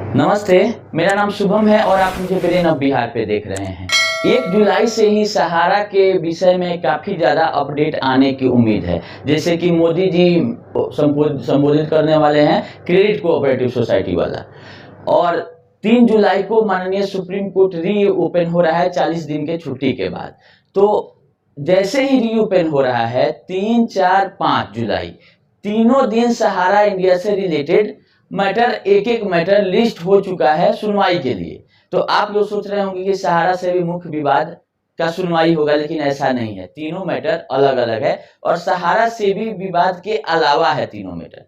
नमस्ते, मेरा नाम शुभम है और आप मुझे ब्रेन ऑफ बिहार पे देख रहे हैं। 1 जुलाई से ही सहारा के विषय में काफ़ी ज़्यादा अपडेट आने की उम्मीद है। जैसे कि मोदी जी संबोधित करने वाले हैं क्रेडिट कोऑपरेटिव सोसाइटी वाला, और 3 जुलाई को माननीय सुप्रीम कोर्ट रीओपन हो रहा है 40 दिन के छुट्टी के बाद। तो जैसे ही रीओपन हो रहा है 3, 4, 5 जुलाई तीनों दिन सहारा इंडिया से रिलेटेड मैटर, एक मैटर लिस्ट हो चुका है सुनवाई के लिए। तो आप लोग सोच रहे होंगे कि सहारा से भी मुख्य विवाद का सुनवाई होगा, लेकिन ऐसा नहीं है। तीनों मैटर अलग अलग है और सहारा से भी विवाद के अलावा है तीनों मैटर।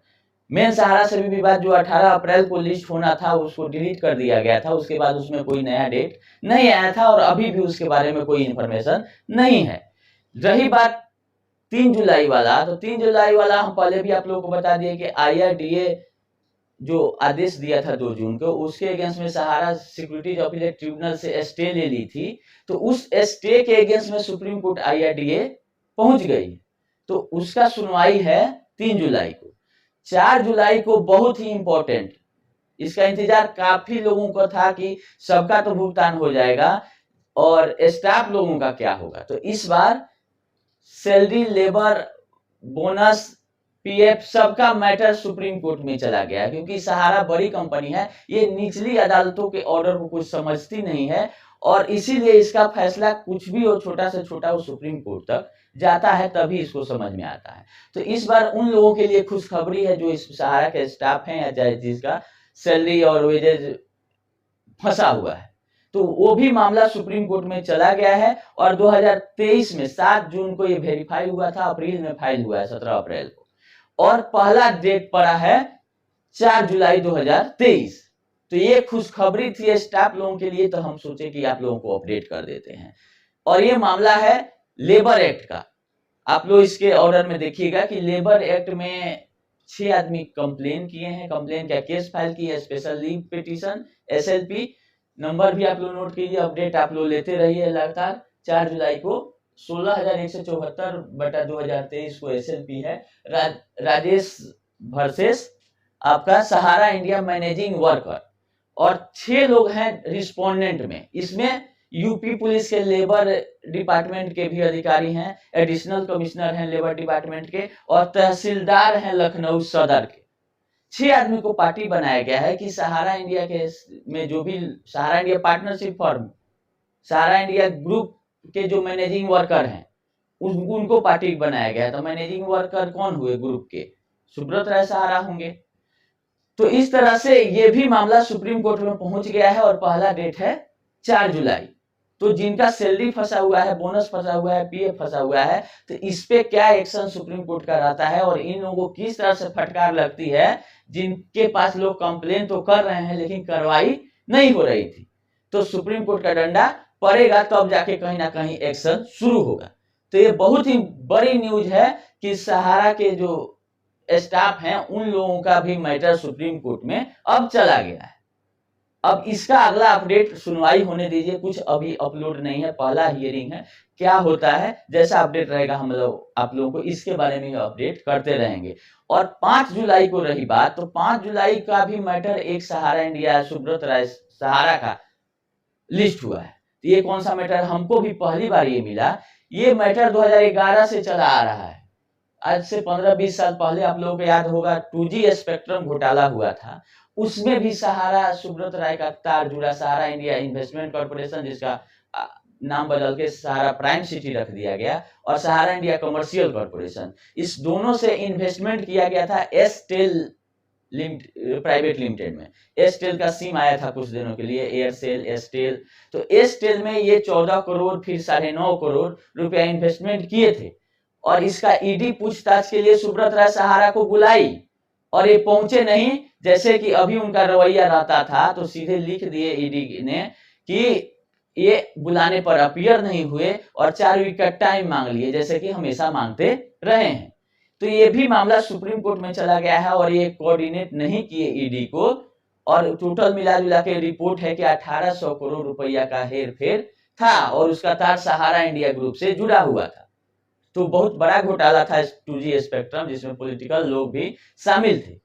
मेन सहारा से भी विवाद जो 18 अप्रैल को लिस्ट होना था उसको डिलीट कर दिया गया था। उसके बाद उसमें कोई नया डेट नहीं आया था और अभी भी उसके बारे में कोई इंफॉर्मेशन नहीं है। रही बात 3 जुलाई वाला, तो 3 जुलाई वाला हम पहले भी आप लोगों को बता दिए कि IRDA जो आदेश दिया था 2 जून को, उसके अगेंस्ट में सहारा सिक्योरिटीज अपीलेट ट्रिब्यूनल से स्टे ले ली थी। तो उस स्टे के अगेंस्ट में सुप्रीम कोर्ट IRDA पहुंच गई। तो उसका सुनवाई है 3 जुलाई को। 4 जुलाई को बहुत ही इंपॉर्टेंट, इसका इंतजार काफी लोगों को था कि सबका तो भुगतान हो जाएगा और स्टाफ लोगों का क्या होगा। तो इस बार सैलरी, लेबर, बोनस, PF सबका मैटर सुप्रीम कोर्ट में चला गया, क्योंकि सहारा बड़ी कंपनी है, ये निचली अदालतों के ऑर्डर को कुछ समझती नहीं है और इसीलिए इसका फैसला कुछ भी हो, छोटा से छोटा, वो सुप्रीम कोर्ट तक जाता है, तभी इसको समझ में आता है। तो इस बार उन लोगों के लिए खुशखबरी है जो इस सहारा के स्टाफ हैं या चाहे जिसका सैलरी और वेजेज फंसा हुआ है। तो वो भी मामला सुप्रीम कोर्ट में चला गया है और 2023 में 7 जून को ये वेरीफाई हुआ था, अप्रैल में फाइल हुआ है 17 अप्रैल को, और पहला डेट पड़ा है 4 जुलाई 2023। तो ये खुशखबरी थी स्टाफ लोगों के लिए, तो हम सोचे कि आप लोगों को अपडेट कर देते हैं। और ये मामला है लेबर एक्ट का। आप लोग इसके ऑर्डर में देखिएगा कि लेबर एक्ट में 6 आदमी कंप्लेन किए हैं। कंप्लेन क्या, केस फाइल की है, special leave petition, SLP number भी आप लोग नोट कीजिए। अपडेट आप लोग लेते रहिए लगातार। 4 जुलाई को 16,174/2023 को SLP है, राजेश वर्सेस आपका सहारा इंडिया मैनेजिंग वर्कर, और 6 लोग हैं रिस्पोंडेंट में। इसमें यूपी पुलिस के लेबर डिपार्टमेंट के भी अधिकारी हैं, एडिशनल कमिश्नर हैं लेबर डिपार्टमेंट के, और तहसीलदार हैं लखनऊ सदर के। 6 आदमी को पार्टी बनाया गया है कि सहारा इंडिया के में जो भी सहारा इंडिया पार्टनरशिप फर्म, सहारा इंडिया ग्रुप के जो मैनेजिंग वर्कर हैं उनको पार्टी बनाया गया है। तो मैनेजिंग वर्कर कौन हुए ग्रुप के? सुब्रत राय सहारा होंगे। तो इस तरह से ये भी मामला सुप्रीम कोर्ट में पहुंच गया है और पहला डेट है 4 जुलाई। तो जिनका सैलरी फंसा हुआ है, बोनस फंसा हुआ है, PF फंसा हुआ है, तो इस पे क्या एक्शन सुप्रीम कोर्ट का रहता है और इन लोगों को किस तरह से फटकार लगती है, जिनके पास लोग कंप्लेन तो कर रहे हैं लेकिन कार्रवाई नहीं हो रही थी। तो सुप्रीम कोर्ट का डंडा पड़ेगा, तब जाके कहीं ना कहीं एक्शन शुरू होगा। तो ये बहुत ही बड़ी न्यूज है कि सहारा के जो स्टाफ हैं उन लोगों का भी मैटर सुप्रीम कोर्ट में अब चला गया है। अब इसका अगला अपडेट सुनवाई होने दीजिए, कुछ अभी अपलोड नहीं है, पहला हियरिंग है। क्या होता है, जैसा अपडेट रहेगा हम लोग आप लोगों को इसके बारे में अपडेट करते रहेंगे। और 5 जुलाई को रही बात, तो 5 जुलाई का भी मैटर एक सहारा इंडिया सुब्रत राय सहारा का लिस्ट हुआ है। ये कौन सा मैटर, हमको भी पहली बार ये मिला। ये मैटर 2011 से चला आ रहा है। आज से 15-20 साल पहले आप लोगों को याद होगा 2G स्पेक्ट्रम घोटाला हुआ था, उसमें भी सहारा सुब्रत राय का तार जुड़ा। सहारा इंडिया इन्वेस्टमेंट कॉर्पोरेशन, जिसका नाम बदल के सहारा प्राइम सिटी रख दिया गया, और सहारा इंडिया कमर्शियल कॉर्पोरेशन, इस दोनों से इन्वेस्टमेंट किया गया था एयरटेल प्राइवेट लिमिटेड में। एयरटेल का सिम आया था कुछ दिनों के लिए, एयरसेल, एयरटेल। तो एयरटेल में ये 14 करोड़ फिर 9.5 करोड़ रुपया इन्वेस्टमेंट किए थे, और इसका ED पूछताछ के लिए सुब्रत राय सहारा को बुलाई और ये पहुंचे नहीं। जैसे कि अभी उनका रवैया रहता था, तो सीधे लिख दिए ED ने कि ये बुलाने पर अपीयर नहीं हुए और 4 वीक का टाइम मांग लिए, जैसे कि हमेशा मांगते रहे हैं। तो ये भी मामला सुप्रीम कोर्ट में चला गया है और ये कोऑर्डिनेट नहीं किए ED को, और टोटल मिला जुला के रिपोर्ट है कि 1800 करोड़ रुपया का हेर फेर था और उसका तार सहारा इंडिया ग्रुप से जुड़ा हुआ था। तो बहुत बड़ा घोटाला था 2G स्पेक्ट्रम, जिसमें पॉलिटिकल लोग भी शामिल थे।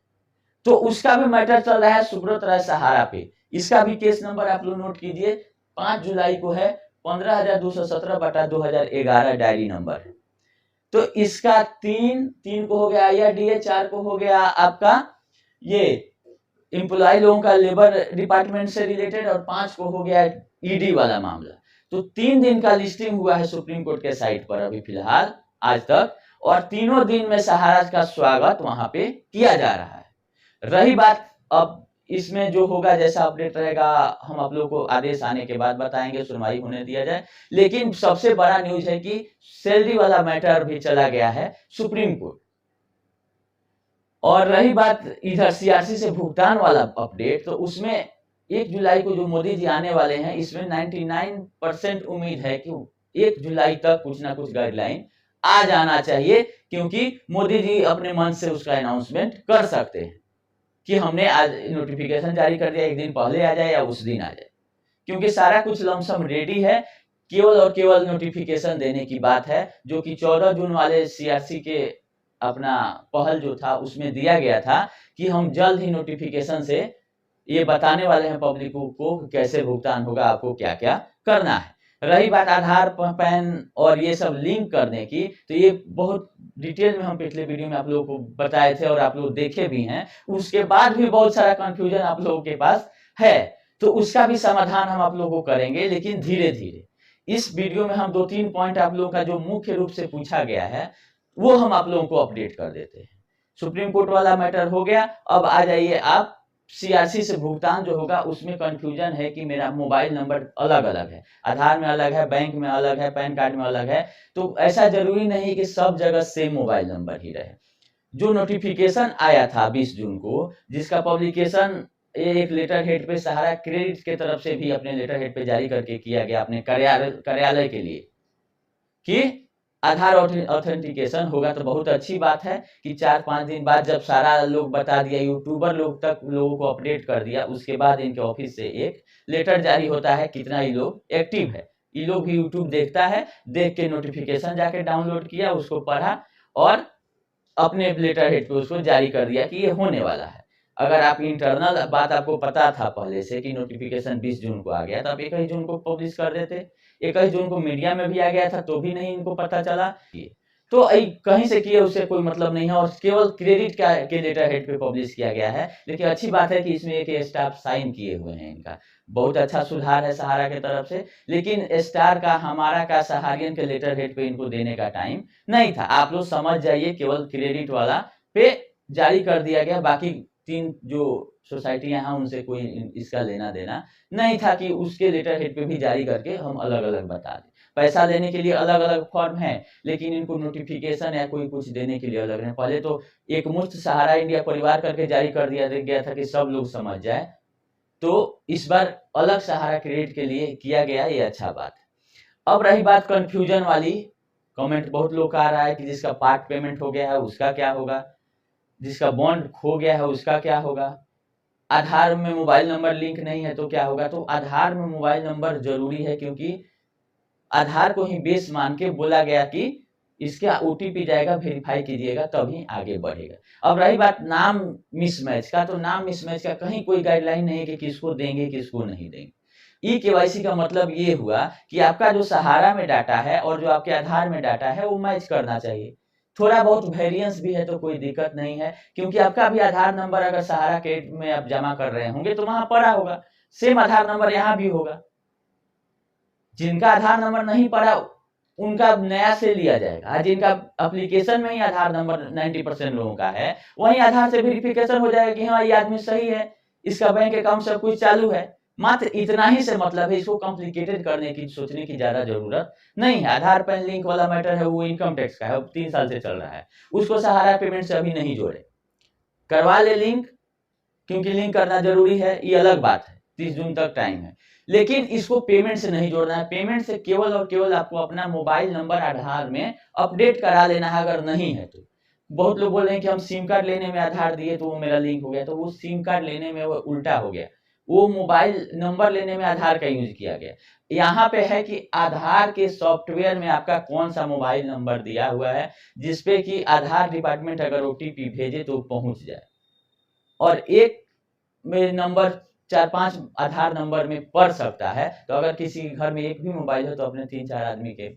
तो उसका भी मैटर चल रहा है सुब्रत राय सहारा पे। इसका भी केस नंबर आप लोग नोट कीजिए, 5 जुलाई को है, 15,217/2011 डायरी नंबर है। तो इसका 3 को हो गया IRDA, 4 को हो गया आपका ये एम्प्लॉय लोगों का लेबर डिपार्टमेंट से रिलेटेड, और 5 को हो गया ईडी वाला मामला। तो 3 दिन का लिस्टिंग हुआ है सुप्रीम कोर्ट के साइट पर अभी फिलहाल आज तक, और तीनों दिन में सहारा का स्वागत वहां पे किया जा रहा है। रही बात अब इसमें जो होगा जैसा अपडेट रहेगा हम आप लोगों को आदेश आने के बाद बताएंगे, सुनवाई होने दिया जाए। लेकिन सबसे बड़ा न्यूज है कि सैलरी वाला मैटर भी चला गया है सुप्रीम कोर्ट। और रही बात इधर CRC से भुगतान वाला अपडेट, तो उसमें 1 जुलाई को जो मोदी जी आने वाले हैं, इसमें 99% उम्मीद है कि 1 जुलाई तक कुछ ना कुछ गाइडलाइन आ जाना चाहिए, क्योंकि मोदी जी अपने मन से उसका अनाउंसमेंट कर सकते हैं कि हमने आज नोटिफिकेशन जारी कर दिया, एक दिन पहले आ जाए या उस दिन आ जाए, क्योंकि सारा कुछ लमसम रेडी है। केवल और केवल नोटिफिकेशन देने की बात है, जो कि 14 जून वाले CRC के अपना पहल जो था उसमें दिया गया था कि हम जल्द ही नोटिफिकेशन से ये बताने वाले हैं पब्लिक को कैसे भुगतान होगा, आपको क्या क्या करना है। रही बात आधार पैन और ये सब लिंक करने की, तो ये बहुत डिटेल में हम पिछले वीडियो में आप लोगों को बताए थे और आप लोग देखे भी हैं। उसके बाद भी बहुत सारा कंफ्यूजन आप लोगों के पास है, तो उसका भी समाधान हम आप लोगों को करेंगे, लेकिन धीरे धीरे। इस वीडियो में हम 2-3 पॉइंट आप लोगों का जो मुख्य रूप से पूछा गया है वो हम आप लोगों को अपडेट कर देते हैं। सुप्रीम कोर्ट वाला मैटर हो गया। अब आ जाइए आप CRC से भुगतान जो होगा उसमें कंफ्यूजन है कि मेरा मोबाइल नंबर अलग अलग है, आधार में अलग है, बैंक में अलग है, पैन कार्ड में अलग है। तो ऐसा जरूरी नहीं कि सब जगह सेम मोबाइल नंबर ही रहे। जो नोटिफिकेशन आया था 20 जून को, जिसका पब्लिकेशन एक लेटर हेड पे सहारा क्रेडिट के तरफ से भी अपने लेटर हेड पे जारी करके किया गया अपने कार्यालय के लिए कि आधार ऑथेंटिकेशन होगा, तो बहुत अच्छी बात है कि 4-5 दिन बाद जब सारा लोग बता दिया, यूट्यूबर लोग तक लोगों को अपडेट कर दिया, उसके बाद इनके ऑफिस से एक लेटर जारी होता है कितना ये लोग एक्टिव है। ये लोग भी यूट्यूब देखता है, देख के नोटिफिकेशन जाके डाउनलोड किया, उसको पढ़ा और अपने लेटर हेड पे उसको जारी कर दिया कि ये होने वाला है। अगर आप इंटरनल बात आपको पता था पहले से कि नोटिफिकेशन 20 जून को आ गया, तो आप 21 जून को पब्लिश कर देते। 21 जून को मीडिया में भी आ गया था तो भी नहीं इनको पता चला। तो कहीं से किए उससे कोई मतलब नहीं है, और केवल क्रेडिट के लेटर हेड पे पब्लिश किया गया है। लेकिन अच्छी बात है कि इसमें एक स्टाफ साइन किए हुए हैं, इनका बहुत अच्छा सुधार है सहारा की तरफ से। लेकिन स्टार का, हमारा का, सहारियन के लेटर हेड पे इनको देने का टाइम नहीं था। आप लोग समझ जाइए, केवल क्रेडिट वाला पे जारी कर दिया गया, बाकी 3 जो सोसाइटियां हैं उनसे कोई इसका लेना देना नहीं था कि उसके लेटर हेड पे भी जारी करके हम अलग अलग बता दें। पैसा लेने के लिए अलग अलग फॉर्म है, लेकिन इनको नोटिफिकेशन या कोई कुछ देने के लिए अलग है। पहले तो एक मुफ्त सहारा इंडिया परिवार करके जारी कर दिया गया था कि सब लोग समझ जाए, तो इस बार अलग सहारा क्रेडिट के लिए किया गया, ये अच्छा बात है। अब रही बात कंफ्यूजन वाली, कमेंट बहुत लोग का आ रहा है कि जिसका पार्ट पेमेंट हो गया है उसका क्या होगा, जिसका बॉन्ड खो गया है उसका क्या होगा, आधार में मोबाइल नंबर लिंक नहीं है तो क्या होगा। तो आधार में मोबाइल नंबर जरूरी है, क्योंकि आधार को ही बेस मान के बोला गया कि इसका OTP जाएगा, वेरीफाई कीजिएगा तभी आगे बढ़ेगा। अब रही बात नाम मिसमैच का, तो नाम मिसमैच का कहीं कोई गाइडलाइन नहीं है कि किसको देंगे किसको नहीं देंगे। KYC का मतलब ये हुआ कि आपका जो सहारा में डाटा है और जो आपके आधार में डाटा है वो मैच करना चाहिए। थोड़ा बहुत वेरिएंस भी है तो कोई दिक्कत नहीं है, क्योंकि आपका भी आधार नंबर अगर सहारा क्रेडिट में आप जमा कर रहे होंगे तो वहां पड़ा होगा, सेम आधार नंबर यहाँ भी होगा। जिनका आधार नंबर नहीं पड़ा उनका नया से लिया जाएगा। जिनका एप्लीकेशन में ही आधार नंबर 90% लोगों का है, वहीं आधार से वेरिफिकेशन हो जाएगा कि हाँ ये आदमी सही है, इसका बैंक अकाउंट सब कुछ चालू है। मात्र इतना ही से मतलब है, इसको कॉम्प्लिकेटेड करने की सोचने की ज्यादा जरूरत नहीं है। आधार पैन लिंक वाला मैटर है वो इनकम टैक्स का है, 3 साल से चल रहा है, उसको सहारा पेमेंट से अभी नहीं जोड़े, करवा ले लिंक, क्योंकि लिंक करना जरूरी है, ये अलग बात है, 30 जून तक टाइम है। लेकिन इसको पेमेंट से नहीं जोड़ना है। पेमेंट से केवल और केवल आपको अपना मोबाइल नंबर आधार में अपडेट करा लेना है, अगर नहीं है तो। बहुत लोग बोल रहे हैं कि हम सिम कार्ड लेने में आधार दिए तो वो मेरा लिंक हो गया, तो वो सिम कार्ड लेने में वो उल्टा हो गया, वो मोबाइल नंबर लेने में आधार का यूज किया गया। यहाँ पे है कि आधार के सॉफ्टवेयर में आपका कौन सा मोबाइल नंबर दिया हुआ है, जिसपे कि आधार डिपार्टमेंट अगर OTP भेजे तो पहुंच जाए। और एक में नंबर 4-5 आधार नंबर में पड़ सकता है। तो अगर किसी घर में एक भी मोबाइल है तो अपने 3-4 आदमी के,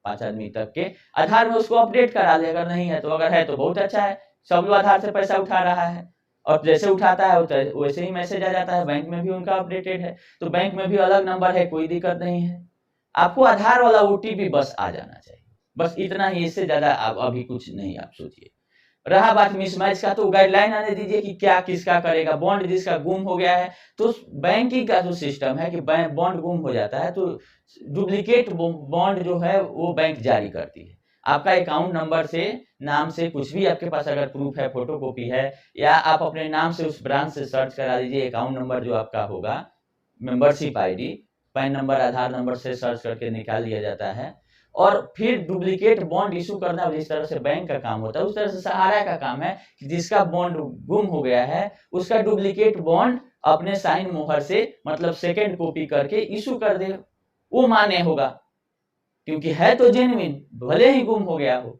5 आदमी तक के आधार में उसको अपडेट करा ले। अगर नहीं है तो, अगर है तो बहुत अच्छा है, सब लोग आधार से पैसा उठा रहा है और जैसे उठाता है वैसे ही मैसेज आ जाता है। बैंक में भी उनका अपडेटेड है, तो बैंक में भी अलग नंबर है, कोई दिक्कत नहीं है। आपको आधार वाला ओटीपी बस आ जाना चाहिए, बस इतना ही, इससे ज्यादा आप अभी कुछ नहीं आप सोचिए। रहा बात मिसमैच का, तो गाइडलाइन आने दीजिए कि क्या किसका करेगा। बॉन्ड जिसका गुम हो गया है, तो बैंकिंग का जो सिस्टम है कि बॉन्ड गुम हो जाता है तो डुप्लीकेट बॉन्ड जो है वो बैंक जारी करती है। आपका अकाउंट नंबर से, नाम से, कुछ भी आपके पास अगर प्रूफ है, फोटोकॉपी है, या आप अपने नाम से उस ब्रांच से सर्च करा दीजिए। अकाउंट नंबर जो आपका होगा, मेंबरशिप आईडी, पैन नंबर, आधार नंबर से सर्च करके निकाल लिया जाता है। और फिर डुप्लीकेट बॉन्ड इशू करना जिस तरह से बैंक का काम होता है, उस तरह से सहारा का काम है कि जिसका बॉन्ड गुम हो गया है उसका डुप्लीकेट बॉन्ड अपने साइन मोहर से, मतलब सेकेंड कॉपी करके इशू कर दे। वो मान्य होगा क्योंकि है तो जेन्युइन, भले ही गुम हो गया हो।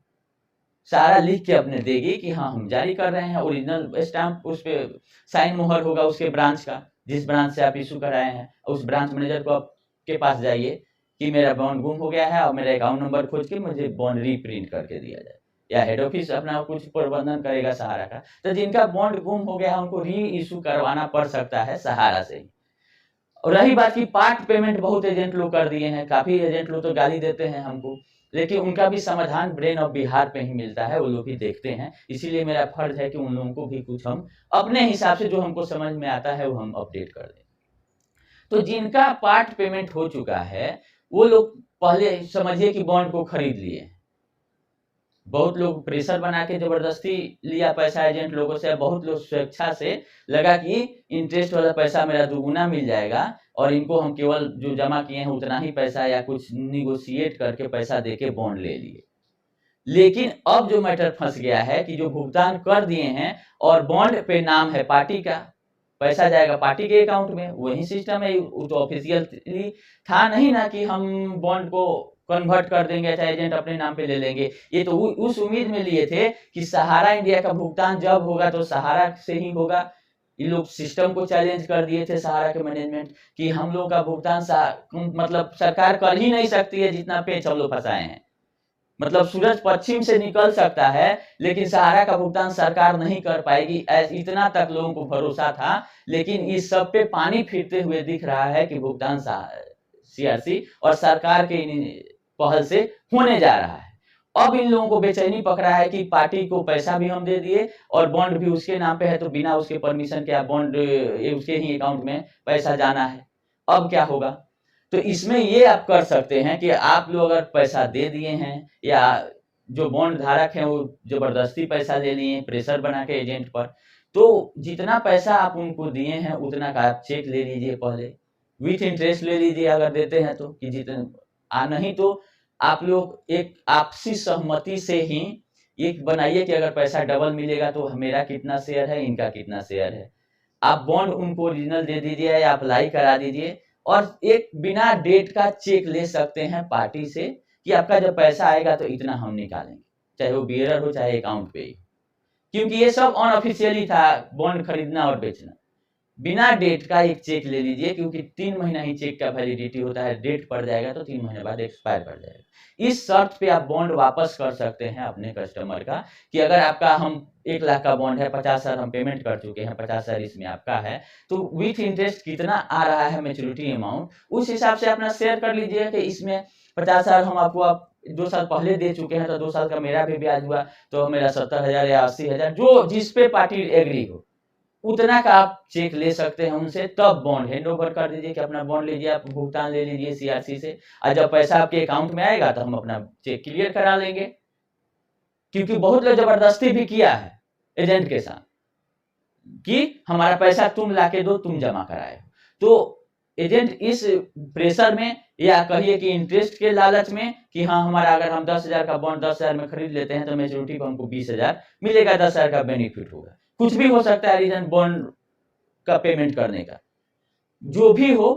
सारा लिख के अपने देगी कि हाँ हम जारी कर रहे हैं, ओरिजिनल स्टैंप उस पे साइन मोहर होगा उसके ब्रांच का, जिस ब्रांच से आप इशू कराए हैं। उस ब्रांच मैनेजर को आपके पास जाइए कि मेरा बॉन्ड गुम हो गया है और मेरा अकाउंट नंबर खोज के मुझे बॉन्ड रीप्रिंट करके दिया जाए, या हेड ऑफिस अपना कुछ प्रबंधन करेगा सहारा का। तो जिनका बॉन्ड गुम हो गया है उनको री इशू करवाना पड़ सकता है सहारा से ही। और रही बात की पार्ट पेमेंट, बहुत एजेंट लोग कर दिए हैं, काफी एजेंट लोग तो गाली देते हैं हमको, लेकिन उनका भी समाधान ब्रेन ऑफ बिहार पे ही मिलता है, वो लोग भी देखते हैं। इसीलिए मेरा फर्ज है कि उन लोगों को भी कुछ हम अपने हिसाब से जो हमको समझ में आता है वो हम अपडेट कर दें। तो जिनका पार्ट पेमेंट हो चुका है वो लोग पहले समझिए कि बॉन्ड को खरीद लिए। बहुत लोग प्रेशर बना के जबरदस्ती लिया पैसा एजेंट लोगों से, बहुत लोग स्वेच्छा से लगा कि इंटरेस्ट वाला पैसा मेरा दुगुना मिल जाएगा और इनको हम केवल जो जमा किए हैं उतना ही पैसा या कुछ निगोशिएट करके पैसा देके बॉन्ड ले लिए। लेकिन अब जो मैटर फंस गया है कि जो भुगतान कर दिए हैं और बॉन्ड पे नाम है पार्टी का, पैसा जाएगा पार्टी के अकाउंट में, वही सिस्टम है। तो ऑफिशियली था नहीं ना कि हम बॉन्ड को कन्वर्ट कर देंगे, चाहे एजेंट अपने नाम पे ले लेंगे। ये तो उस उम्मीद में लिए थे कि सहारा इंडिया का भुगतान जब होगा तो सहारा से ही होगा। ये लोग सिस्टम को चैलेंज कर दिए थे सहारा के मैनेजमेंट कि हम लोग का भुगतान मतलब सरकार कर ही नहीं सकती है जितना पेच हम लोग फंसाए हैं। मतलब सूरज पश्चिम से निकल सकता है लेकिन सहारा का भुगतान सरकार नहीं कर पाएगी, इतना तक लोगों को भरोसा था। लेकिन इस सब पे पानी फिरते हुए दिख रहा है कि भुगतान सीआरसी और सरकार के पहल से होने जा रहा है। अब इन लोगों को बेचैनी पकड़ा है कि पार्टी को पैसा भी हम दे दिए और बॉन्ड भी उसके नाम पे है, तो बिना उसके परमिशन के बॉन्ड उसके ही अकाउंट में पैसा जाना है। अब क्या होगा? तो इसमें ये आप कर सकते हैं कि आप लोग अगर पैसा दे दिए हैं या जो बॉन्ड धारक हैं वो जबरदस्ती पैसा ले लिए प्रेशर बना के एजेंट पर, तो जितना पैसा आप उनको दिए हैं उतना का आप चेक ले लीजिए, पहले विथ इंटरेस्ट ले लीजिए अगर देते हैं तो, कि जितना नहीं तो आप लोग एक आपसी सहमति से ही एक बनाइए कि अगर पैसा डबल मिलेगा तो मेरा कितना शेयर है, इनका कितना शेयर है। आप बॉन्ड उनको ओरिजिनल दे दीजिए या अप्लाई करा दीजिए और एक बिना डेट का चेक ले सकते हैं पार्टी से कि आपका जब पैसा आएगा तो इतना हम निकालेंगे, चाहे वो बियरर हो चाहे अकाउंट पे ही। क्योंकि ये सब अनऑफिशियली था, बॉन्ड खरीदना और बेचना। बिना डेट का एक चेक ले लीजिए क्योंकि 3 महीना ही चेक का वैलिडिटी होता है, डेट पड़ जाएगा तो 3 महीने बाद एक्सपायर कर जाएगा। इस शर्त पे आप बॉन्ड वापस कर सकते हैं अपने कस्टमर का कि अगर आपका हम 1 लाख का बॉन्ड है, 50,000 हम पेमेंट कर चुके हैं, 50,000 इसमें आपका है, तो विथ इंटरेस्ट कितना आ रहा है मैच्योरिटी अमाउंट, उस हिसाब से अपना शेयर कर लीजिए कि इसमें 50,000 हम आपको 2 साल पहले दे चुके हैं तो 2 साल का मेरा भी ब्याज हुआ तो मेरा 70,000 या 80,000 जो जिस पे पार्टी एग्री हो उतना का आप चेक ले सकते हैं उनसे। तब बॉन्ड हैंड ओवर कर दीजिए कि अपना बॉन्ड लीजिए, आप भुगतान ले लीजिए सीआरसी से, और जब पैसा आपके अकाउंट में आएगा तो हम अपना चेक क्लियर करा लेंगे। क्योंकि बहुत लोग जबरदस्ती भी किया है एजेंट के साथ कि हमारा पैसा तुम लाके दो, तुम जमा कराए। तो एजेंट इस प्रेशर में या कहिए कि इंटरेस्ट के लालच में कि हाँ हमारा अगर हम 10,000 का बॉन्ड 10,000 में खरीद लेते हैं तो मैच्योरिटी पर हमको 20,000 मिलेगा, 10,000 का बेनिफिट होगा। कुछ भी हो सकता है रीजन बॉन्ड का पेमेंट करने का, जो भी हो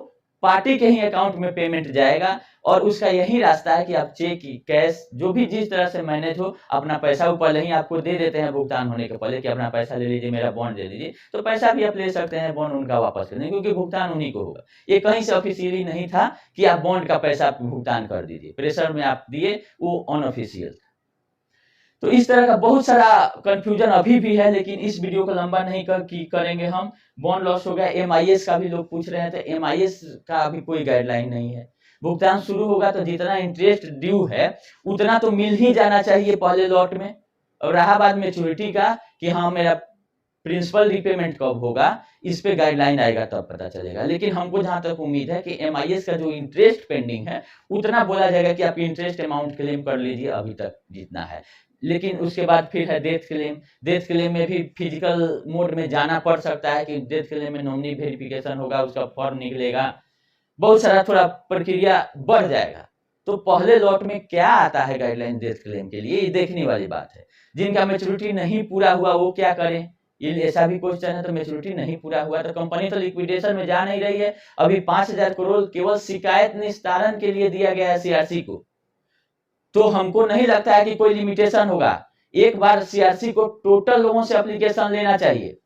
पार्टी के ही अकाउंट में पेमेंट जाएगा और उसका यही रास्ता है कि आप चेक, कैश, जो भी जिस तरह से मैनेज हो, अपना पैसा वो पहले ही आपको दे देते हैं भुगतान होने के पहले कि अपना पैसा ले लीजिए, मेरा बॉन्ड दे दीजिए, तो पैसा भी आप ले सकते हैं, बॉन्ड उनका वापस कर देंगे क्योंकि भुगतान उन्हीं को होगा। ये कहीं से ऑफिशियली नहीं था कि आप बॉन्ड का पैसा भुगतान कर दीजिए, प्रेशर में आप दिए, वो अनऑफिशियल। तो इस तरह का बहुत सारा कंफ्यूजन अभी भी है, लेकिन इस वीडियो को लंबा नहीं करेंगे हम। बॉन्ड लॉस हो गया, एमआईएस का भी लोग पूछ रहे हैं, तो एमआईएस का अभी कोई गाइडलाइन नहीं है। भुगतान शुरू होगा तो जितना इंटरेस्ट ड्यू है उतना तो मिल ही जाना चाहिए पहले लॉट में, और रहा बात मैच्योरिटी का कि हाँ मेरा प्रिंसिपल रिपेमेंट कब होगा, इस पे गाइडलाइन आएगा तब पता चलेगा। लेकिन हमको जहां तक उम्मीद है कि एमआईएस का जो इंटरेस्ट पेंडिंग है उतना बोला जाएगा कि आप इंटरेस्ट अमाउंट क्लेम कर लीजिए अभी तक जितना है। लेकिन उसके बाद फिर है डेथ क्लेम। डेथ क्लेम में भी फिजिकल मोड में जाना पड़ सकता है कि डेथ क्लेम में नॉमिनी वेरिफिकेशन होगा, उसका फॉर्म निकलेगा, बहुत सारा थोड़ा प्रक्रिया बढ़ जाएगा। तो पहले लॉट में क्या आता है गाइडलाइन डेथ क्लेम के लिए, ये देखने वाली बात है। जिनका मैच्योरिटी नहीं पूरा हुआ वो क्या करें, ये ऐसा भी क्वेश्चन है। तो मैच्योरिटी नहीं पूरा हुआ तो कंपनी तो लिक्विडेशन में जा नहीं रही है। अभी 5,000 करोड़ केवल शिकायत निस्तारण के लिए दिया गया है सीआरसी को, तो हमको नहीं लगता है कि कोई लिमिटेशन होगा। एक बार सीआरसी को टोटल लोगों से एप्लीकेशन लेना चाहिए,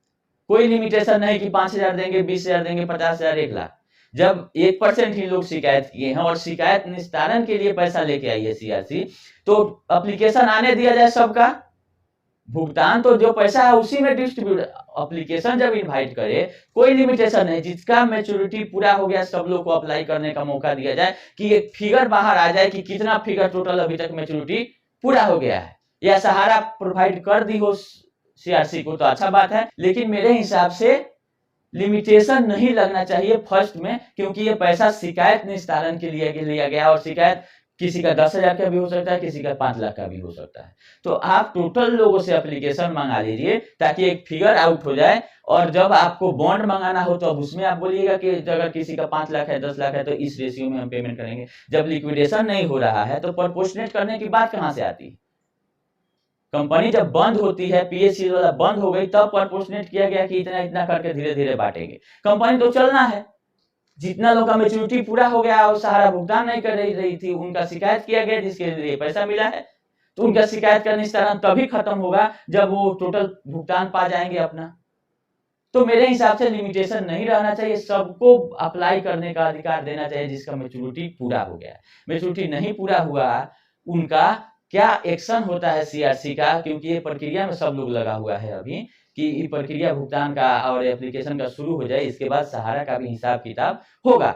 कोई लिमिटेशन नहीं कि 5,000 देंगे, 20,000 देंगे, 50,000, 1 लाख। जब 1% ही लोग शिकायत किए हैं और शिकायत निस्तारण के लिए पैसा लेके आई है सीआरसी, तो एप्लीकेशन आने दिया जाए सबका, भुगतान तो जो पैसा है उसी में डिस्ट्रीब्यूट। एप्लीकेशन जब इनवाइट करे, कोई लिमिटेशन नहीं, जिसका मैच्योरिटी पूरा हो गया सब लोग को अप्लाई करने का मौका दिया जाए कि एक फिगर बाहर आ जाए कि कितना फिगर टोटल अभी तक मैच्योरिटी पूरा हो गया है, या सहारा प्रोवाइड कर दी हो सीआरसी को तो अच्छा बात है। लेकिन मेरे हिसाब से लिमिटेशन नहीं लगना चाहिए फर्स्ट में, क्योंकि ये पैसा शिकायत निस्तारण के लिए लिया गया और शिकायत किसी का 10,000 का भी हो सकता है, किसी का 5 लाख का भी हो सकता है। तो आप टोटल लोगों से एप्लीकेशन मंगा लीजिए ताकि एक फिगर आउट हो जाए, और जब आपको बॉन्ड मंगाना हो तो अब उसमें आप बोलिएगा कि अगर किसी का 5 लाख है, 10 लाख है, तो इस रेशियो में हम पेमेंट करेंगे। जब लिक्विडेशन नहीं हो रहा है तो प्रोपोर्शनेट करने की बात कहां से आती है। कंपनी जब बंद होती है, पीएससी वाला बंद हो गई, तब प्रोपोर्शनेट किया गया कि इतना इतना करके धीरे धीरे बांटेंगे। कंपनी तो चलना है, जितना लोग का मैच्योरिटी पूरा हो गया और सहारा भुगतान नहीं कर रही थी, उनका शिकायत किया गया जिसके लिए पैसा मिला है, तो उनका शिकायत का निस्तारण तभी खत्म होगा जब वो टोटल भुगतान पा जाएंगे अपना। तो मेरे हिसाब से लिमिटेशन नहीं रहना चाहिए, सबको अप्लाई करने का अधिकार देना चाहिए जिसका मैच्योरिटी पूरा हो गया। मैच्योरिटी नहीं पूरा हुआ उनका क्या एक्शन होता है सीआरसी का, क्योंकि ये प्रक्रिया में सब लोग लगा हुआ है अभी कि प्रक्रिया भुगतान का और एप्लीकेशन का शुरू हो जाए, इसके बाद सहारा का भी हिसाब किताब होगा।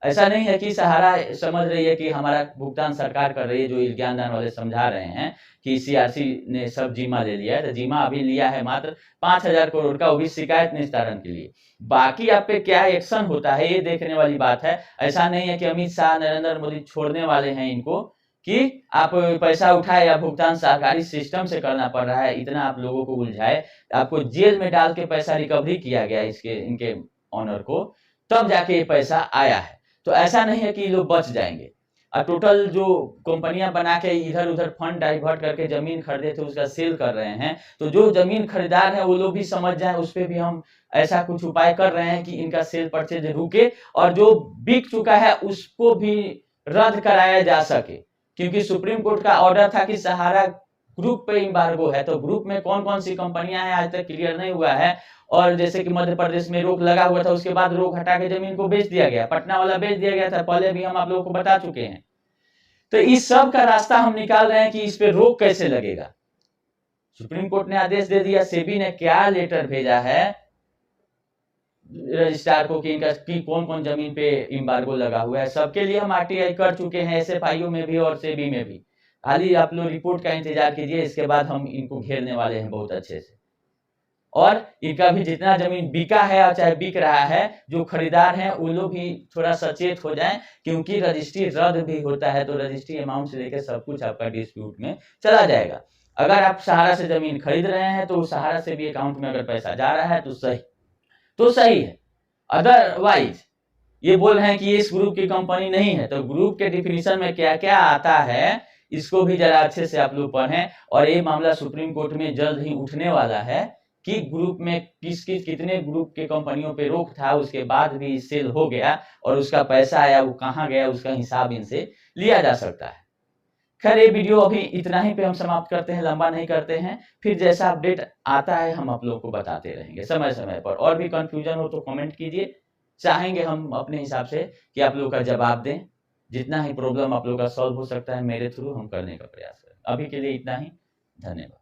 ऐसा नहीं है कि सहारा समझ रही है कि हमारा भुगतान सरकार कर रही है, जो ज्ञानदान वाले समझा रहे हैं कि सीआरसी ने सब जिम्मा ले लिया है। तो जिम्मा अभी लिया है मात्र 5,000 करोड़ का, वो भी शिकायत निस्तारण के लिए। बाकी आप पे क्या एक्शन होता है ये देखने वाली बात है। ऐसा नहीं है कि अमित शाह, नरेंद्र मोदी छोड़ने वाले हैं इनको कि आप पैसा उठाए या भुगतान सरकारी सिस्टम से करना पड़ रहा है, इतना आप लोगों को उलझाए, आपको जेल में डाल के पैसा रिकवरी किया गया इसके इनके ऑनर को, तब जाके ये पैसा आया है। तो ऐसा नहीं है कि लोग बच जाएंगे। और टोटल जो कंपनियां बना के इधर उधर फंड डाइवर्ट करके जमीन खरीदे थे उसका सेल कर रहे हैं, तो जो जमीन खरीदार है वो लोग भी समझ जाए, उस पर भी हम ऐसा कुछ उपाय कर रहे हैं कि इनका सेल परचेज रुके और जो बिक चुका है उसको भी रद्द कराया जा सके। क्योंकि सुप्रीम कोर्ट का ऑर्डर था कि सहारा ग्रुप पे एम्बार्गो है, तो ग्रुप में कौन कौन सी कंपनियां हैं आज तक क्लियर नहीं हुआ है। और जैसे कि मध्य प्रदेश में रोक लगा हुआ था, उसके बाद रोक हटा के जमीन को बेच दिया गया, पटना वाला बेच दिया गया था, पहले भी हम आप लोगों को बता चुके हैं। तो इस सब का रास्ता हम निकाल रहे हैं कि इस पे रोक कैसे लगेगा। सुप्रीम कोर्ट ने आदेश दे दिया, सेबी ने क्या लेटर भेजा है रजिस्ट्रार को कि इनका की कौन कौन जमीन पे एम्बार्गो लगा हुआ है, सबके लिए हम आरटीआई कर चुके हैं, एसएफआईओ में भी और सेबी में भी। खाली आप लोग रिपोर्ट का इंतजार कीजिए, इसके बाद हम इनको घेरने वाले हैं बहुत अच्छे से। और इनका भी जितना जमीन बिका है और चाहे बिक रहा है, जो खरीदार हैं वो लोग भी थोड़ा सचेत हो जाएं, क्योंकि रजिस्ट्री रद्द भी होता है तो रजिस्ट्री अमाउंट से लेकर सब कुछ आपका डिस्प्यूट में चला जाएगा। अगर आप सहारा से जमीन खरीद रहे हैं तो सहारा से भी अकाउंट में अगर पैसा जा रहा है तो सही है। अदरवाइज ये बोल रहे हैं कि ये इस ग्रुप की कंपनी नहीं है, तो ग्रुप के डिफिनीशन में क्या क्या आता है इसको भी जरा अच्छे से आप लोग पढ़ें। और ये मामला सुप्रीम कोर्ट में जल्द ही उठने वाला है कि ग्रुप में कितने ग्रुप के कंपनियों पे रोक था, उसके बाद भी सेल हो गया और उसका पैसा आया, वो कहाँ गया, उसका हिसाब इनसे लिया जा सकता है। खैर ये वीडियो अभी इतना ही पे हम समाप्त करते हैं, लंबा नहीं करते हैं। फिर जैसा अपडेट आता है हम आप लोगों को बताते रहेंगे समय समय पर। और भी कंफ्यूजन हो तो कमेंट कीजिए, चाहेंगे हम अपने हिसाब से कि आप लोगों का जवाब दें। जितना ही प्रॉब्लम आप लोगों का सॉल्व हो सकता है मेरे थ्रू हम करने का प्रयास करें। अभी के लिए इतना ही, धन्यवाद।